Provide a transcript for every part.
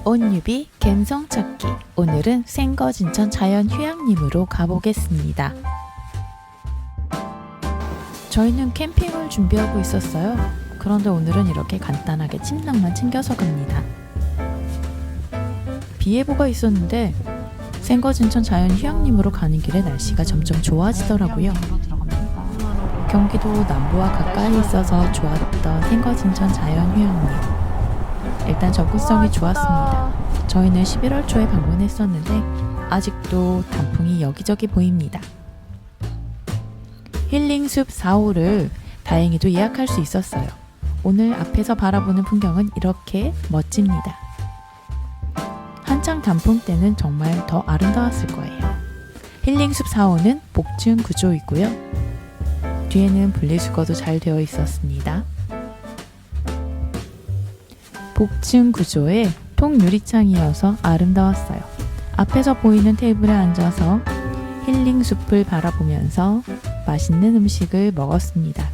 온유비 갬성 찾기. 오늘은 생거진천 자연휴양림으로 가보겠습니다. 저희는 캠핑을 준비하고 있었어요. 그런데 오늘은 이렇게 간단하게 침낭만 챙겨서 갑니다. 비 예보가 있었는데 생거진천 자연휴양림으로 가는 길에 날씨가 점점 좋아지더라고요. 경기도 남부와 가까이 있어서 좋았던 생거진천 자연휴양림. 일단 접근성이 좋았습니다. 저희는 11월 초에 방문했었는데 아직도 단풍이 여기저기 보입니다. 힐링숲 4호를 다행히도 예약할 수 있었어요. 오늘 앞에서 바라보는 풍경은 이렇게 멋집니다. 한창 단풍 때는 정말 더 아름다웠을 거예요. 힐링숲 4호는 복층 구조이고요. 뒤에는 분리수거도 잘 되어 있었습니다. 복층 구조의 통유리창이어서 아름다웠어요. 앞에서 보이는 테이블에 앉아서 힐링숲을 바라보면서 맛있는 음식을 먹었습니다.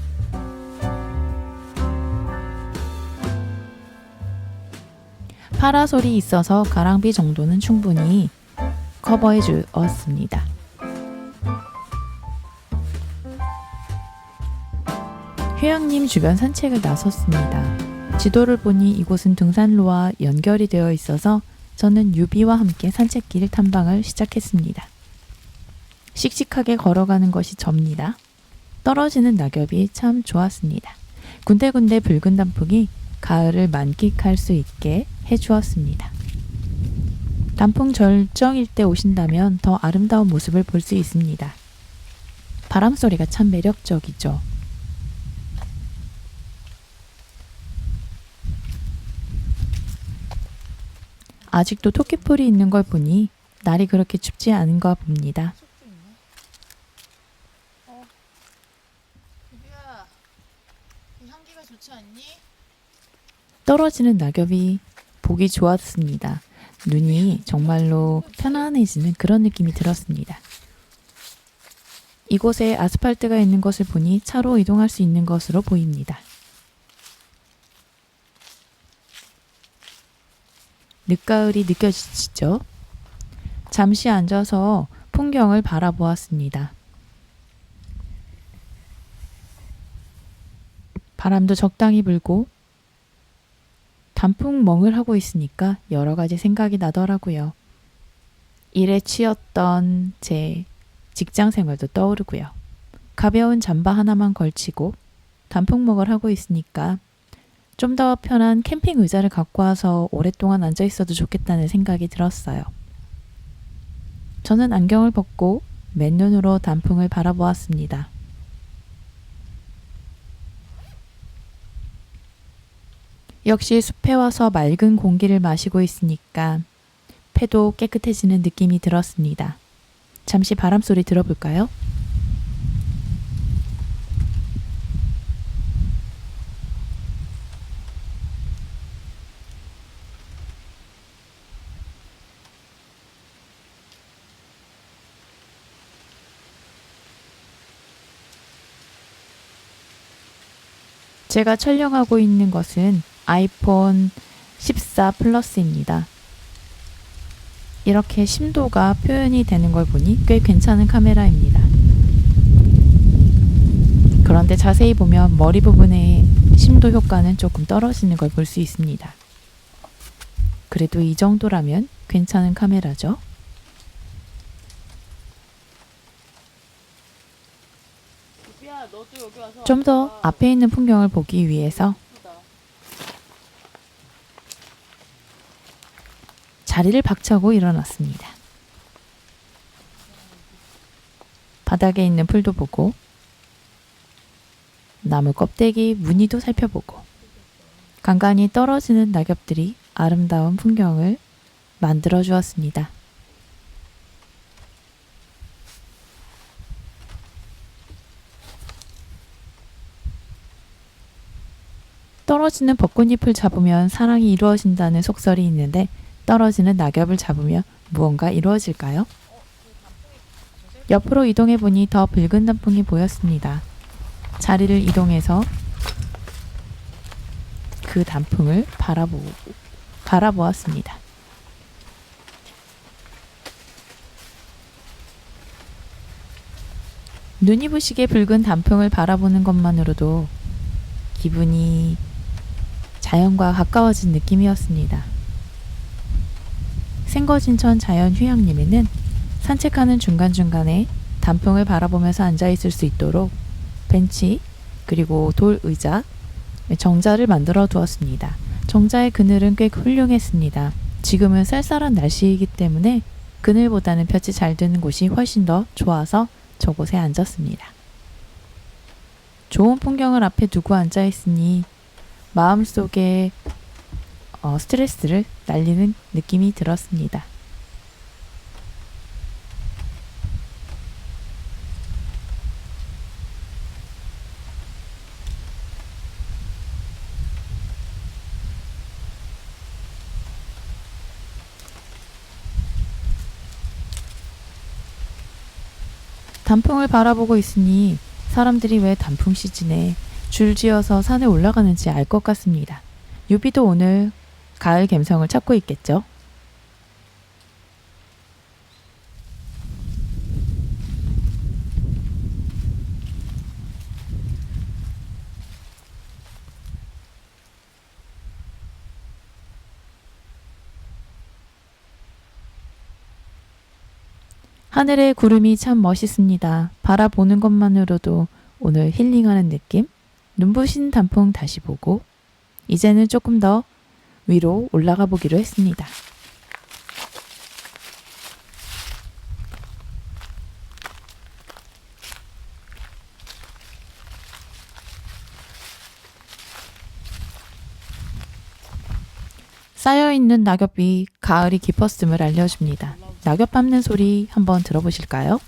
파라솔이 있어서 가랑비 정도는 충분히 커버해 주었습니다. 휴양림 주변 산책을 나섰습니다. 지도를 보니 이곳은 등산로와 연결이 되어 있어서 저는 유비와 함께 산책길 탐방을 시작했습니다. 씩씩하게 걸어가는 것이 접니다. 떨어지는 낙엽이 참 좋았습니다. 군데군데 붉은 단풍이 가을을 만끽할 수 있게 해주었습니다. 단풍 절정일 때 오신다면 더 아름다운 모습을 볼 수 있습니다. 바람소리가 참 매력적이죠. 아직도 토끼풀이 있는 걸 보니 날이 그렇게 춥지 않은가 봅니다. 유비야, 이 향기가 좋지 않니? 떨어지는 낙엽이 보기 좋았습니다. 눈이 정말로 편안해지는 그런 느낌이 들었습니다. 이곳에 아스팔트가 있는 것을 보니 차로 이동할 수 있는 것으로 보입니다. 늦가을이 느껴지시죠? 잠시 앉아서 풍경을 바라보았습니다. 바람도 적당히 불고 단풍 멍을 하고 있으니까 여러 가지 생각이 나더라고요. 일에 치였던 제 직장 생활도 떠오르고요. 가벼운 잠바 하나만 걸치고 단풍먹을 하고 있으니까 좀 더 편한 캠핑 의자를 갖고 와서 오랫동안 앉아 있어도 좋겠다는 생각이 들었어요. 저는 안경을 벗고 맨눈으로 단풍을 바라보았습니다. 역시 숲에 와서 맑은 공기를 마시고 있으니까 폐도 깨끗해지는 느낌이 들었습니다. 잠시 바람소리 들어볼까요? 제가 촬영하고 있는 것은 아이폰 14 플러스입니다. 이렇게 심도가 표현이 되는 걸 보니 꽤 괜찮은 카메라입니다. 그런데 자세히 보면 머리 부분의 심도 효과는 조금 떨어지는 걸 볼 수 있습니다. 그래도 이 정도라면 괜찮은 카메라죠. 유비야, 너도 여기 와서 좀 더 앞에 있는 풍경을 보기 위해서 예쁘다. 자리를 박차고 일어났습니다. 바닥에 있는 풀도 보고 나무 껍데기 무늬도 살펴보고 간간히 떨어지는 낙엽들이 아름다운 풍경을 만들어 주었습니다. 떨어지는 벚꽃잎을 잡으면 사랑이 이루어진다는 속설이 있는데 떨어지는 낙엽을 잡으면 무언가 이루어질까요? 옆으로 이동해 보니 더 붉은 단풍이 보였습니다. 자리를 이동해서 그 단풍을 바라보았습니다. 눈이 부시게 붉은 단풍을 바라보는 것만으로도 기분이 자연과 가까워진 느낌이었습니다. 생거진천 자연휴양림에는 산책하는 중간중간에 단풍을 바라보면서 앉아있을 수 있도록 벤치 그리고 돌 의자, 정자를 만들어 두었습니다. 정자의 그늘은 꽤 훌륭했습니다. 지금은 쌀쌀한 날씨이기 때문에 그늘보다는 볕이 잘 드는 곳이 훨씬 더 좋아서 저곳에 앉았습니다. 좋은 풍경을 앞에 두고 앉아있으니 마음속에 스트레스를 날리는 느낌이 들었습니다. 단풍을 바라보고 있으니 사람들이 왜 단풍 시즌에 줄지어서 산에 올라가는지 알 것 같습니다. 유비도 오늘 가을 감성을 찾고 있겠죠? 하늘의 구름이 참 멋있습니다. 바라보는 것만으로도 오늘 힐링하는 느낌? 눈부신 단풍 다시 보고 이제는 조금 더 위로 올라가 보기로 했습니다. 쌓여있는 낙엽이 가을이 깊었음을 알려줍니다. 낙엽 밟는 소리 한번 들어보실까요?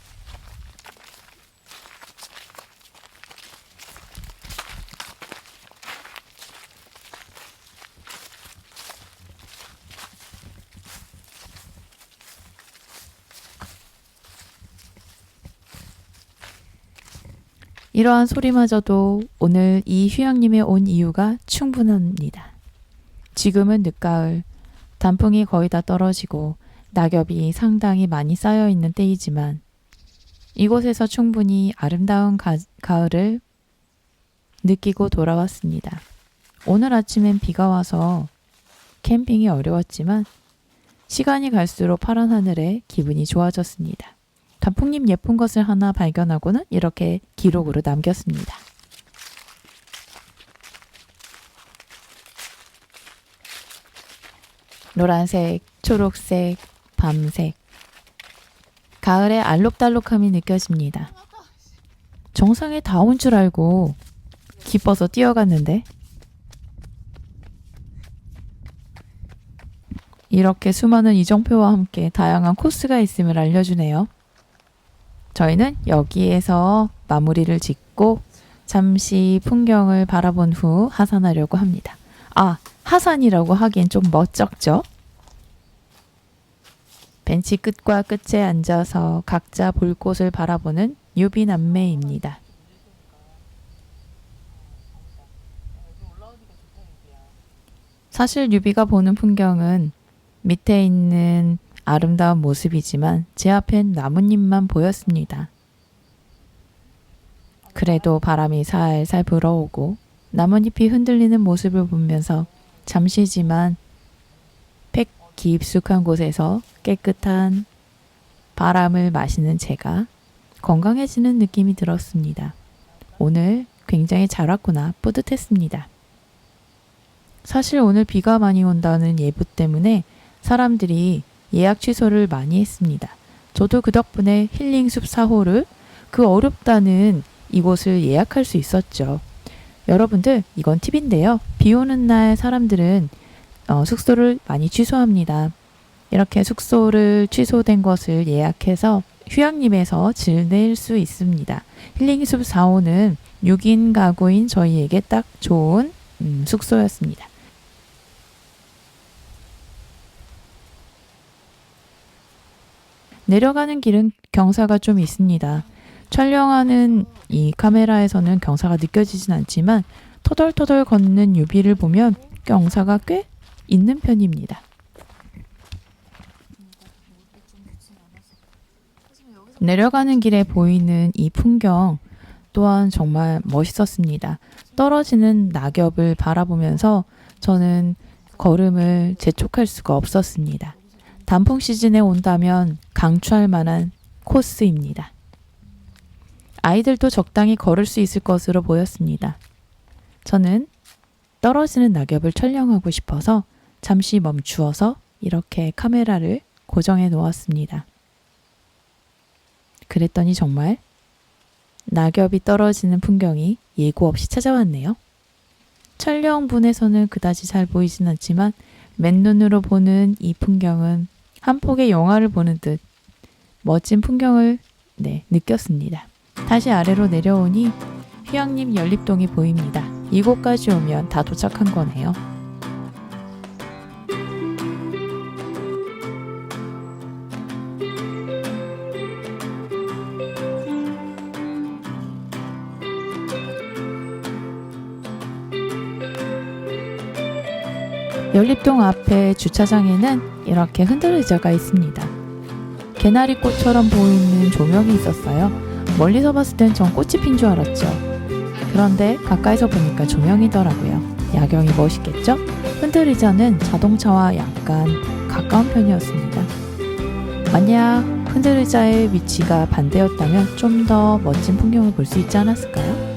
이러한 소리마저도 오늘 이 휴양림에 온 이유가 충분합니다. 지금은 늦가을, 단풍이 거의 다 떨어지고 낙엽이 상당히 많이 쌓여 있는 때이지만 이곳에서 충분히 아름다운 가을을 느끼고 돌아왔습니다. 오늘 아침엔 비가 와서 캠핑이 어려웠지만 시간이 갈수록 파란 하늘에 기분이 좋아졌습니다. 단풍잎 예쁜 것을 하나 발견하고는 이렇게 기록으로 남겼습니다. 노란색, 초록색, 밤색. 가을의 알록달록함이 느껴집니다. 정상에 다 온 줄 알고 기뻐서 뛰어갔는데 이렇게 수많은 이정표와 함께 다양한 코스가 있음을 알려주네요. 저희는 여기에서 마무리를 짓고 잠시 풍경을 바라본 후 하산하려고 합니다. 아, 하산이라고 하기엔 좀 멋쩍죠? 벤치 끝과 끝에 앉아서 각자 볼 곳을 바라보는 유비남매입니다. 사실 유비가 보는 풍경은 밑에 있는 아름다운 모습이지만 제 앞엔 나뭇잎만 보였습니다. 그래도 바람이 살살 불어오고 나뭇잎이 흔들리는 모습을 보면서 잠시지만 깊숙한 곳에서 깨끗한 바람을 마시는 제가 건강해지는 느낌이 들었습니다. 오늘 굉장히 잘 왔구나 뿌듯했습니다. 사실 오늘 비가 많이 온다는 예보 때문에 사람들이 예약 취소를 많이 했습니다. 저도 그 덕분에 힐링숲 4호를 그 어렵다는 이곳을 예약할 수 있었죠. 여러분들 이건 팁인데요. 비 오는 날 사람들은 숙소를 많이 취소합니다. 이렇게 숙소를 취소된 것을 예약해서 휴양림에서 지낼 수 있습니다. 힐링숲 4호는 6인 가구인 저희에게 딱 좋은 숙소였습니다. 내려가는 길은 경사가 좀 있습니다. 촬영하는 이 카메라에서는 경사가 느껴지진 않지만 터덜터덜 걷는 유비를 보면 경사가 꽤 있는 편입니다. 하지만 여기서 내려가는 길에 보이는 이 풍경 또한 정말 멋있었습니다. 떨어지는 낙엽을 바라보면서 저는 걸음을 재촉할 수가 없었습니다. 단풍 시즌에 온다면 강추할 만한 코스입니다. 아이들도 적당히 걸을 수 있을 것으로 보였습니다. 저는 떨어지는 낙엽을 촬영하고 싶어서 잠시 멈추어서 이렇게 카메라를 고정해 놓았습니다. 그랬더니 정말 낙엽이 떨어지는 풍경이 예고 없이 찾아왔네요. 촬영분에서는 그다지 잘 보이진 않지만 맨눈으로 보는 이 풍경은 한 폭의 영화를 보는 듯 멋진 풍경을 느꼈습니다. 다시 아래로 내려오니 휴양림 연립동이 보입니다. 이곳까지 오면 다 도착한 거네요. 연립동 앞에 주차장에는 이렇게 흔들의자가 있습니다. 개나리꽃처럼 보이는 조명이 있었어요. 멀리서 봤을 땐 전 꽃이 핀 줄 알았죠. 그런데 가까이서 보니까 조명이더라고요. 야경이 멋있겠죠? 흔들의자는 자동차와 약간 가까운 편이었습니다. 만약 흔들의자의 위치가 반대였다면 좀 더 멋진 풍경을 볼 수 있지 않았을까요?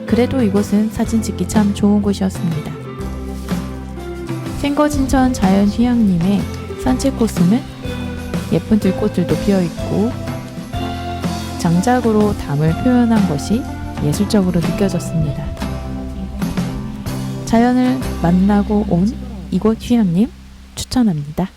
그래도 이곳은 사진 찍기 참 좋은 곳이었습니다. 생거진천 자연휴양림의 산책 코스는 예쁜 들꽃들도 피어있고 장작으로 담을 표현한 것이 예술적으로 느껴졌습니다. 자연을 만나고 온 이곳 휴양림 추천합니다.